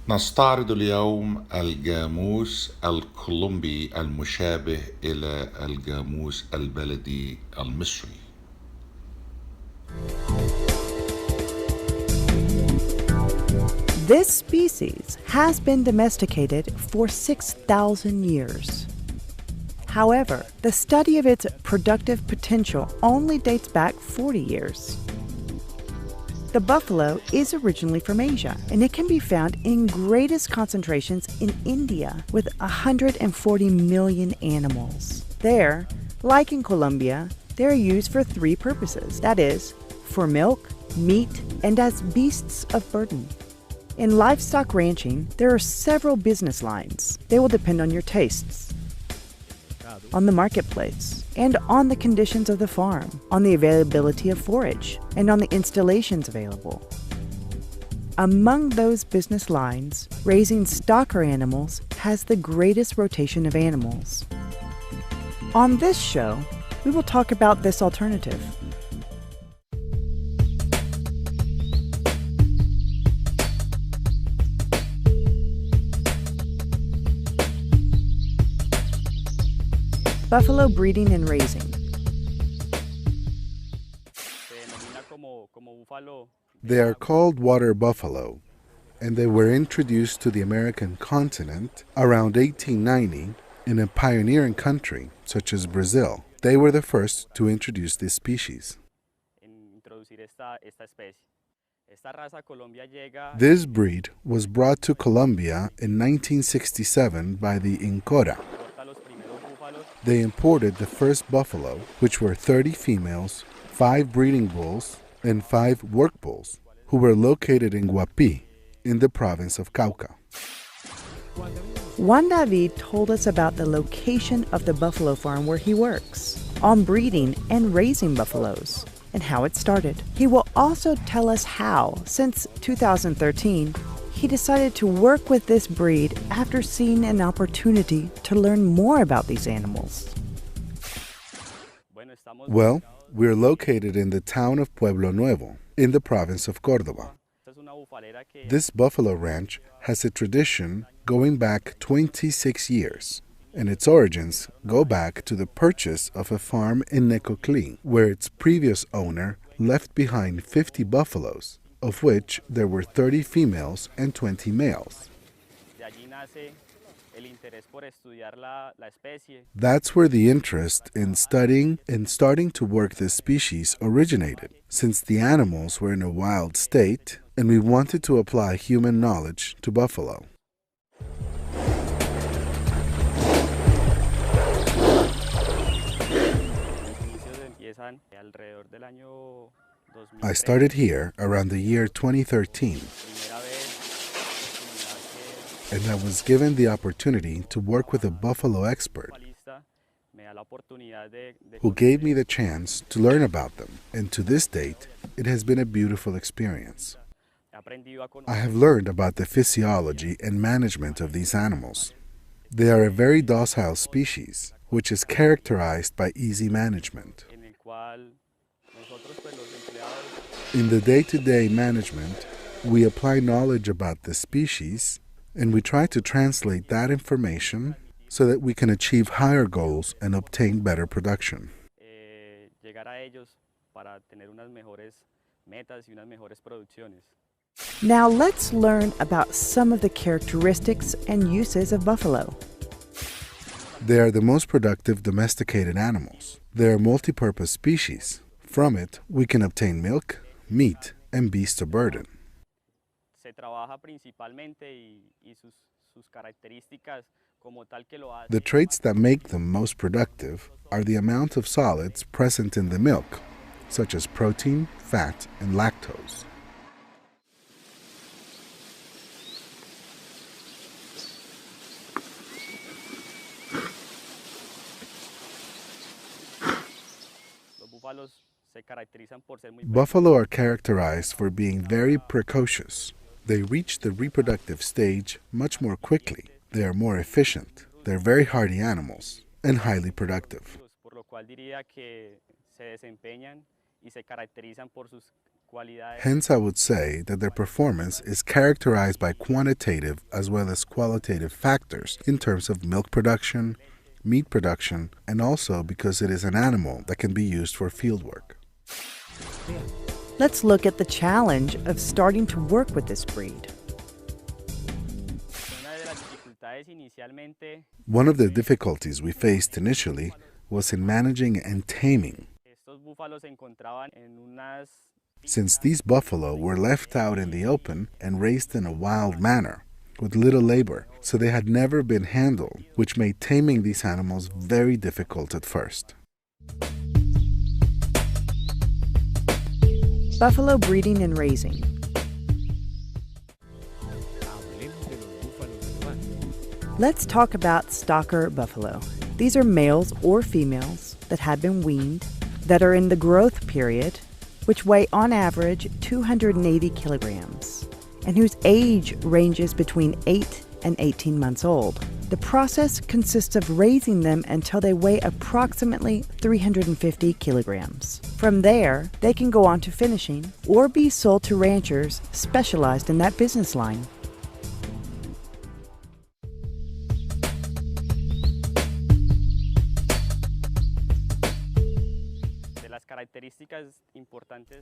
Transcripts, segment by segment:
نستعرض اليوم الجاموس الكولومبي المشابه إلى الجاموس البلدي المصري. This species has been domesticated for 6,000 years. However, the study of its productive potential only dates back 40 years. The buffalo is originally from Asia, and it can be found in greatest concentrations in India with 140 million animals. There, like in Colombia, they are used for three purposes, that is, for milk, meat, and as beasts of burden. In livestock ranching, there are several business lines. They will depend on your tastes, on the marketplace, and on the conditions of the farm, on the availability of forage, and on the installations available. Among those business lines, raising stocker animals has the greatest rotation of animals. On this show, we will talk about this alternative. Buffalo breeding and raising. They are called water buffalo, and they were introduced to the American continent around 1890 in a pioneering country such as Brazil. They were the first to introduce this species. This breed was brought to Colombia in 1967 by the Incora. They imported the first buffalo, which were 30 females, 5 breeding bulls, and 5 work bulls, who were located in Guapi, in the province of Cauca. Juan David told us about the location of the buffalo farm where he works, on breeding and raising buffaloes, and how it started. He will also tell us how, since 2013, he decided to work with this breed after seeing an opportunity to learn more about these animals. Well, we're located in the town of Pueblo Nuevo, in the province of Córdoba. This buffalo ranch has a tradition going back 26 years, and its origins go back to the purchase of a farm in Necoclí, where its previous owner left behind 50 buffaloes, of which there were 30 females and 20 males. That's where the interest in studying and starting to work this species originated, since the animals were in a wild state and we wanted to apply human knowledge to buffalo. I started here around the year 2013, and I was given the opportunity to work with a buffalo expert who gave me the chance to learn about them, and to this date, it has been a beautiful experience. I have learned about the physiology and management of these animals. They are a very docile species, which is characterized by easy management. In the day-to-day management, we apply knowledge about the species, and we try to translate that information so that we can achieve higher goals and obtain better production. Now let's learn about some of the characteristics and uses of buffalo. They are the most productive domesticated animals. They are a multi-purpose species. From it, we can obtain milk, meat, and beasts of burden. The traits that make them most productive are the amount of solids present in the milk, such as protein, fat, and lactose. Buffalo are characterized for being very precocious. They reach the reproductive stage much more quickly. They are more efficient. They're very hardy animals and highly productive. Hence, I would say that their performance is characterized by quantitative as well as qualitative factors in terms of milk production, meat production, and also because it is an animal that can be used for fieldwork. Let's look at the challenge of starting to work with this breed. One of the difficulties we faced initially was in managing and taming. Since these buffalo were left out in the open and raised in a wild manner, with little labor, so they had never been handled, which made taming these animals very difficult at first. Buffalo breeding and raising. Let's talk about stocker buffalo. These are males or females that have been weaned, that are in the growth period, which weigh on average 280 kilograms, and whose age ranges between 8 and 18 months old. The process consists of raising them until they weigh approximately 350 kilograms. From there, they can go on to finishing or be sold to ranchers specialized in that business line.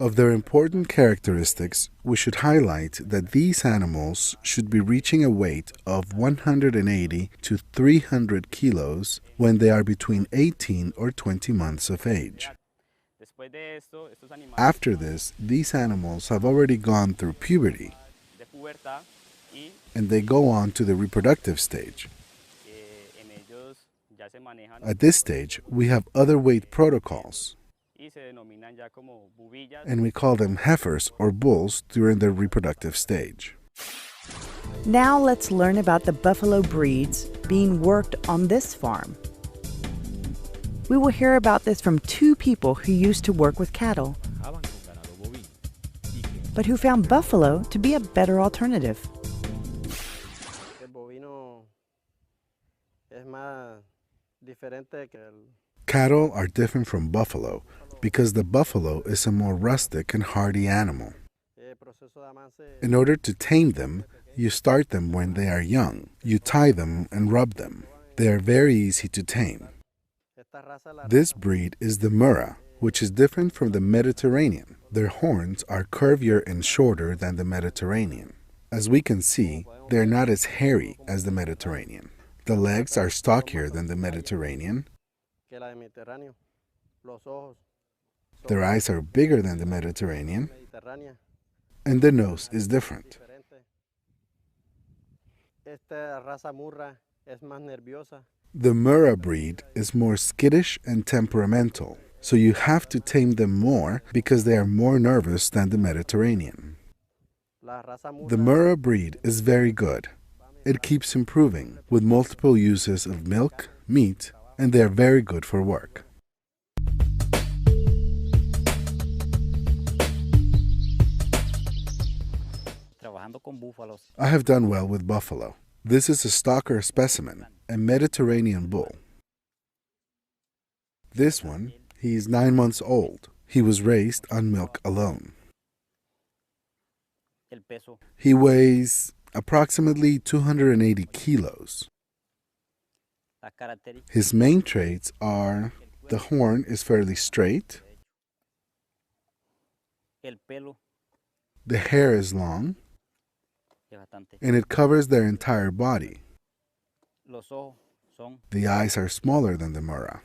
Of their important characteristics, we should highlight that these animals should be reaching a weight of 180 to 300 kilos when they are between 18 or 20 months of age. After this, these animals have already gone through puberty, and they go on to the reproductive stage. At this stage, we have other weight protocols, and we call them heifers or bulls during their reproductive stage. Now let's learn about the buffalo breeds being worked on this farm. We will hear about this from two people who used to work with cattle, but who found buffalo to be a better alternative. Cattle are different from buffalo because the buffalo is a more rustic and hardy animal. In order to tame them, you start them when they are young. You tie them and rub them. They are very easy to tame. This breed is the Murra, which is different from the Mediterranean. Their horns are curvier and shorter than the Mediterranean. As we can see, they are not as hairy as the Mediterranean. The legs are stockier than the Mediterranean. Their eyes are bigger than the Mediterranean, and the nose is different. The Murra breed is more skittish and temperamental, so you have to tame them more because they are more nervous than the Mediterranean. The Murra breed is very good. It keeps improving with multiple uses of milk, meat, and they are very good for work. I have done well with buffalo. This is a stocker specimen, a Mediterranean bull. This one, he is 9 months old. He was raised on milk alone. He weighs approximately 280 kilos. His main traits are the horn is fairly straight, the hair is long, and it covers their entire body. The eyes are smaller than the Murra.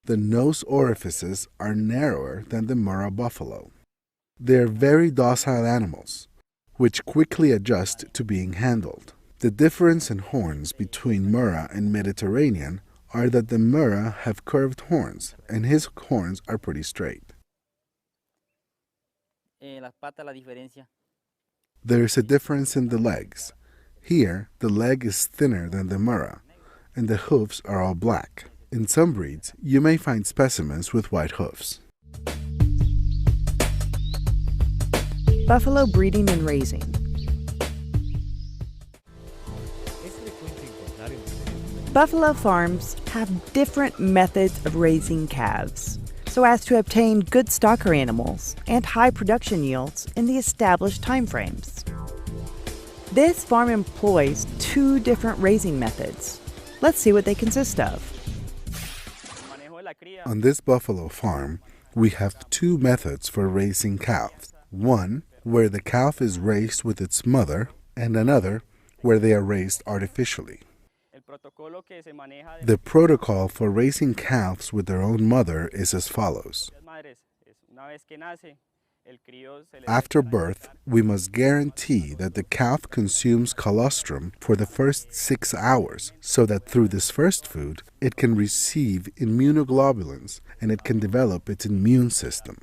The nose orifices are narrower than the Murra buffalo. They are very docile animals, which quickly adjust to being handled. The difference in horns between Murra and Mediterranean are that the Murra have curved horns, and his horns are pretty straight. There is a difference in the legs. Here, the leg is thinner than the Murra, and the hoofs are all black. In some breeds, you may find specimens with white hoofs. Buffalo breeding and raising. Buffalo farms have different methods of raising calves. so as to obtain good stocker animals and high production yields in the established timeframes. This farm employs 2 different raising methods. Let's see what they consist of. On this buffalo farm, we have 2 methods for raising calves. One, where the calf is raised with its mother, and another, where they are raised artificially. The protocol for raising calves with their own mother is as follows. After birth, we must guarantee that the calf consumes colostrum for the first 6 hours so that through this first food, it can receive immunoglobulins and it can develop its immune system.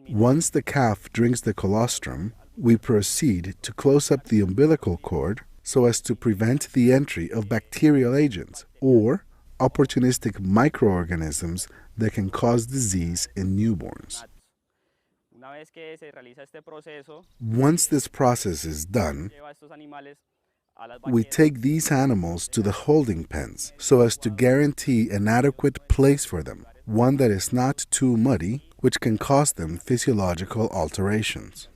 Once the calf drinks the colostrum, we proceed to close up the umbilical cord so as to prevent the entry of bacterial agents or opportunistic microorganisms that can cause disease in newborns. Once this process is done, we take these animals to the holding pens so as to guarantee an adequate place for them, one that is not too muddy, which can cause them physiological alterations.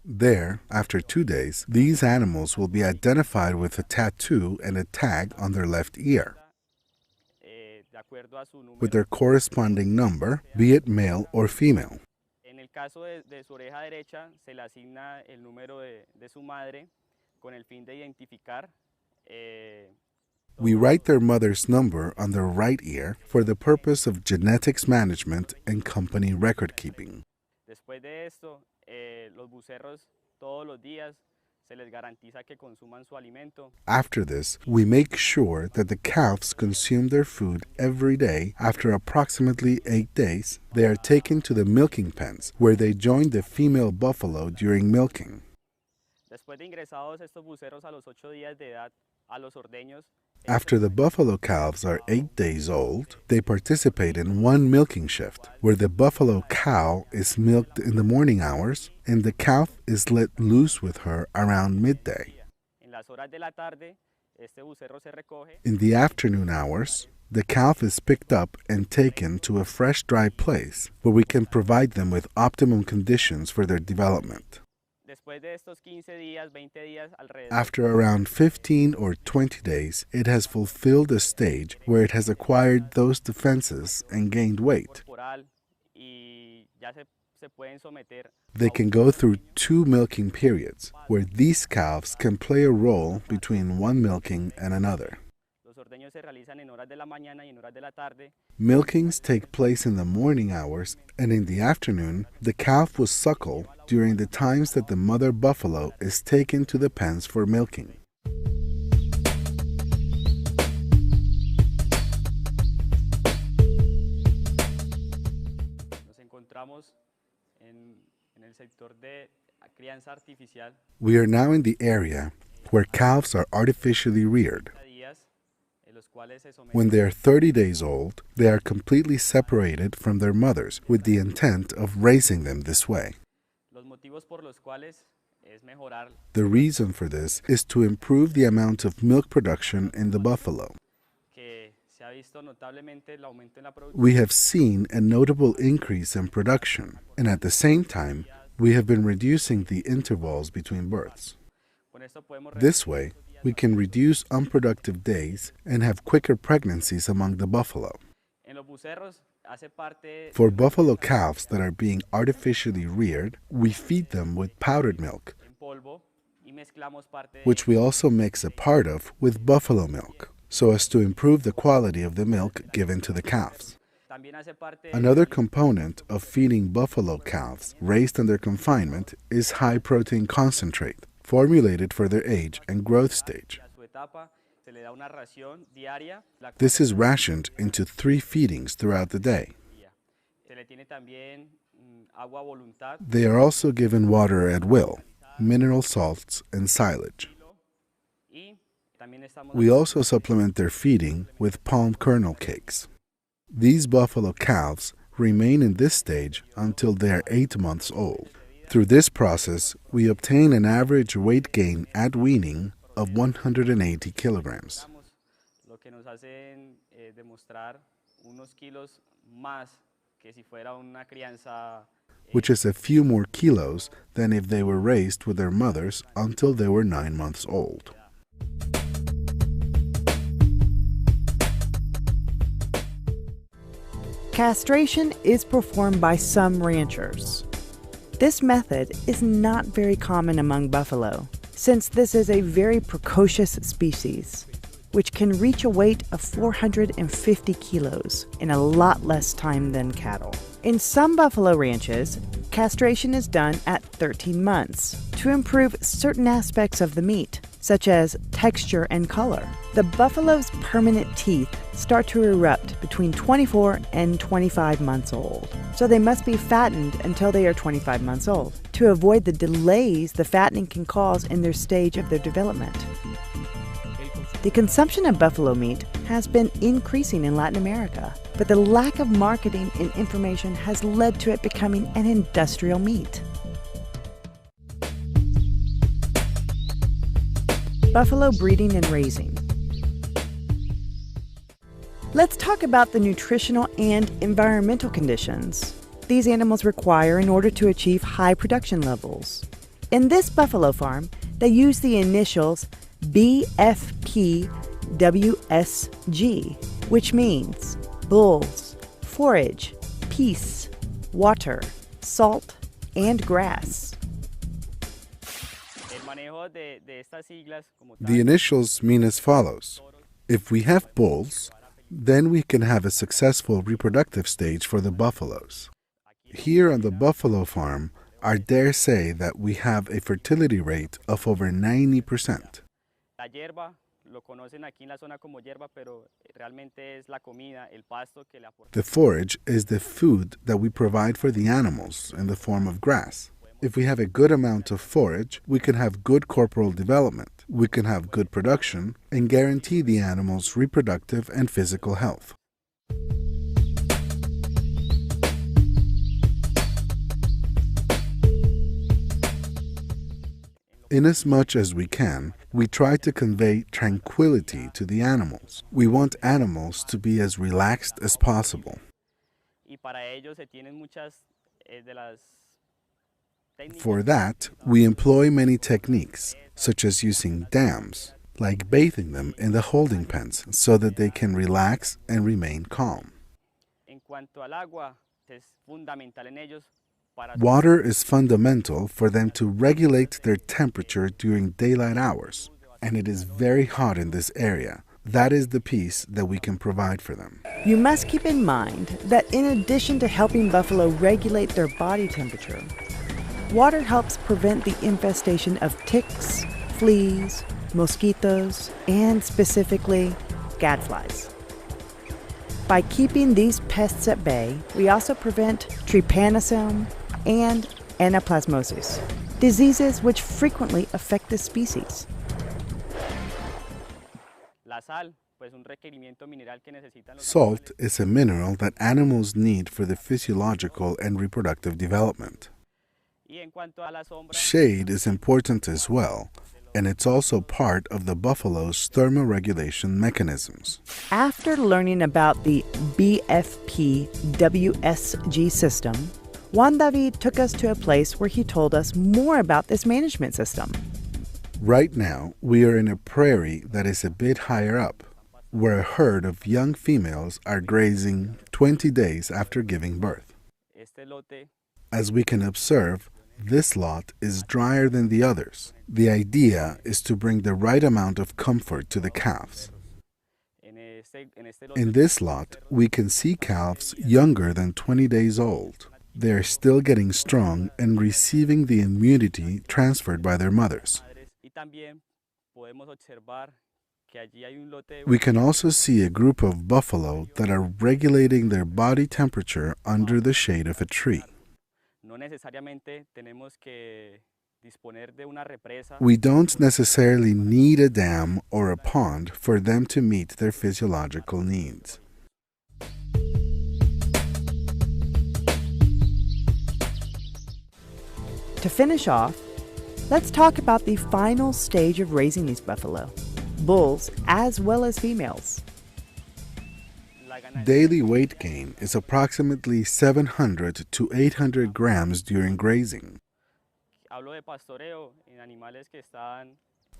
There, after 2 days, these animals will be identified with a tattoo and a tag on their left ear, with their corresponding number, be it male or female. We write their mother's number on their right ear for the purpose of genetics management and company record keeping. After this, we make sure that the calves consume their food every day. After approximately 8 days, they are taken to the milking pens, where they join the female buffalo during milking. After the buffalo calves are 8 days old, they participate in one milking shift, where the buffalo cow is milked in the morning hours and the calf is let loose with her around midday. In the afternoon hours, the calf is picked up and taken to a fresh, dry place where we can provide them with optimum conditions for their development. After around 15 or 20 days, it has fulfilled a stage where it has acquired those defenses and gained weight. They can go through 2 milking periods, where these calves can play a role between one milking and another. Milkings take place in the morning hours, and in the afternoon, the calf will suckle during the times that the mother buffalo is taken to the pens for milking. We are now in the area where calves are artificially reared. When they are 30 days old, they are completely separated from their mothers with the intent of raising them this way. The reason for this is to improve the amount of milk production in the buffalo. We have seen a notable increase in production, and at the same time, we have been reducing the intervals between births. This way, we can reduce unproductive days and have quicker pregnancies among the buffalo. For buffalo calves that are being artificially reared, we feed them with powdered milk, which we also mix a part of with buffalo milk, so as to improve the quality of the milk given to the calves. Another component of feeding buffalo calves raised under confinement is high-protein concentrate, formulated for their age and growth stage. This is rationed into 3 feedings throughout the day. They are also given water at will, mineral salts, and silage. We also supplement their feeding with palm kernel cakes. These buffalo calves remain in this stage until they are 8 months old. Through this process, we obtain an average weight gain at weaning of 180 kilograms. hacen demostrar unos kilos más que si fuera una crianza. Which is a few more kilos than if they were raised with their mothers until they were 9 months old. Castration is performed by some ranchers. This method is not very common among buffalo, since this is a very precocious species, which can reach a weight of 450 kilos in a lot less time than cattle. In some buffalo ranches, castration is done at 13 months to improve certain aspects of the meat, such as texture and color. The buffalo's permanent teeth start to erupt between 24 and 25 months old, so they must be fattened until they are 25 months old to avoid the delays the fattening can cause in their stage of their development. The consumption of buffalo meat has been increasing in Latin America, but the lack of marketing and information has led to it becoming an industrial meat. Buffalo breeding and raising. Let's talk about the nutritional and environmental conditions these animals require in order to achieve high production levels. In this buffalo farm, they use the initials BFPWSG, which means bulls, forage, peace, water, salt, and grass. The initials mean as follows. If we have bulls, then we can have a successful reproductive stage for the buffaloes. Here on the buffalo farm, I dare say that we have a fertility rate of over 90%. The forage is the food that we provide for the animals in the form of grass. If we have a good amount of forage, we can have good corporal development, we can have good production, and guarantee the animals' reproductive and physical health. Inasmuch as we can, we try to convey tranquility to the animals. We want animals to be as relaxed as possible. For that, we employ many techniques, such as using dams, like bathing them in the holding pens so that they can relax and remain calm. Water is fundamental for them to regulate their temperature during daylight hours, and it is very hot in this area. That is the peace that we can provide for them. You must keep in mind that in addition to helping buffalo regulate their body temperature, water helps prevent the infestation of ticks, fleas, mosquitoes, and specifically gadflies. By keeping these pests at bay, we also prevent trypanosome and anaplasmosis, diseases which frequently affect the species. Salt is a mineral that animals need for the physiological and reproductive development. Shade is important as well, and it's also part of the buffalo's thermoregulation mechanisms. After learning about the BFPWSG system, Juan David took us to a place where he told us more about this management system. Right now, we are in a prairie that is a bit higher up, where a herd of young females are grazing 20 days after giving birth. As we can observe, this lot is drier than the others. The idea is to bring the right amount of comfort to the calves. In this lot, we can see calves younger than 20 days old. They are still getting strong and receiving the immunity transferred by their mothers. We can also see a group of buffalo that are regulating their body temperature under the shade of a tree. We don't necessarily need a dam or a pond for them to meet their physiological needs. To finish off, let's talk about the final stage of raising these buffalo, bulls as well as females. Daily weight gain is approximately 700 to 800 grams during grazing. Hablo de pastoreo en animales que están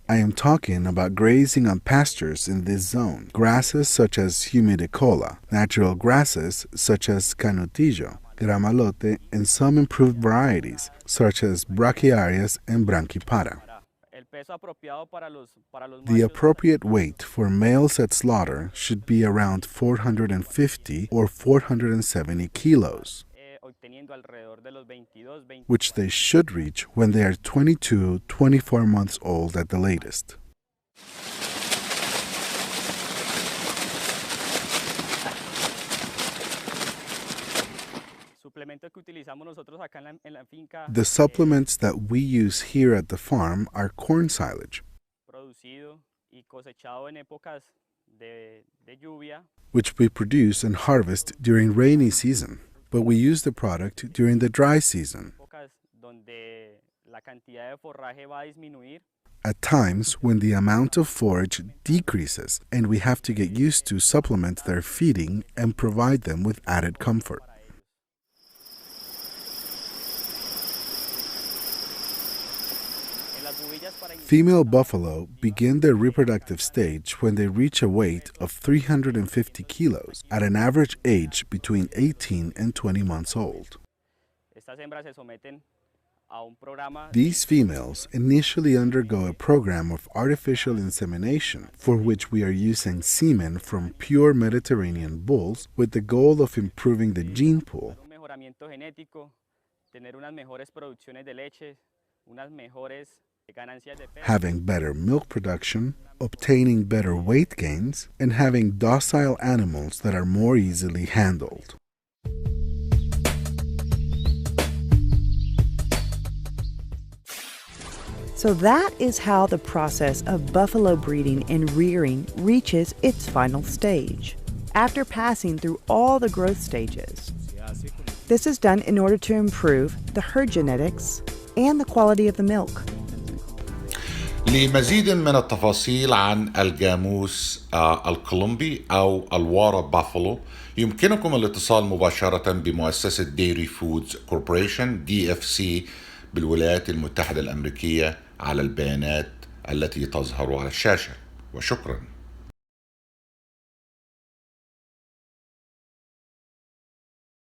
I am talking about grazing on pastures in this zone, grasses such as humidicola, natural grasses such as canutillo, gramalote, and some improved varieties such as brachiarias and branquipara. el peso apropiado para los The machos appropriate weight for males at slaughter should be around 450 or 470 kilos, obteniendo alrededor de los 22, 20. which they should reach when they are 24 months old at the latest. Suplementos que utilizamos nosotros acá en la finca The supplements that we use here at the farm are corn silage, producido y cosechado en épocas de lluvia, which we produce and harvest during rainy season, but we use the product during the dry season, épocas donde la cantidad de forraje va a disminuir. at times when the amount of forage decreases and we have to get used to supplement their feeding and provide them with added comfort. En las bubillas para iniciar Female buffalo begin their reproductive stage when they reach a weight of 350 kilos at an average age between 18 and 20 months old. estas hembras se someten a un programa These females initially undergo a program of artificial insemination for which we are using semen from pure Mediterranean bulls with the goal of improving the gene pool, un mejoramiento genético, tener unas mejores producciones de leche, unas mejores ganancias de peso. having better milk production, obtaining better weight gains, and having docile animals that are more easily handled. So that is how the process of buffalo breeding and rearing reaches its final stage, after passing through all the growth stages. This is done in order to improve the herd genetics and the quality of the milk. لمزيد من التفاصيل عن الجاموس الكولومبي أو الوارا بافلو يمكنكم الاتصال مباشرة بمؤسسة ديري فودذ كوربوريشن DFC بالولايات المتحدة الأمريكية على البيانات التي تظهر على الشاشة. وشكراً.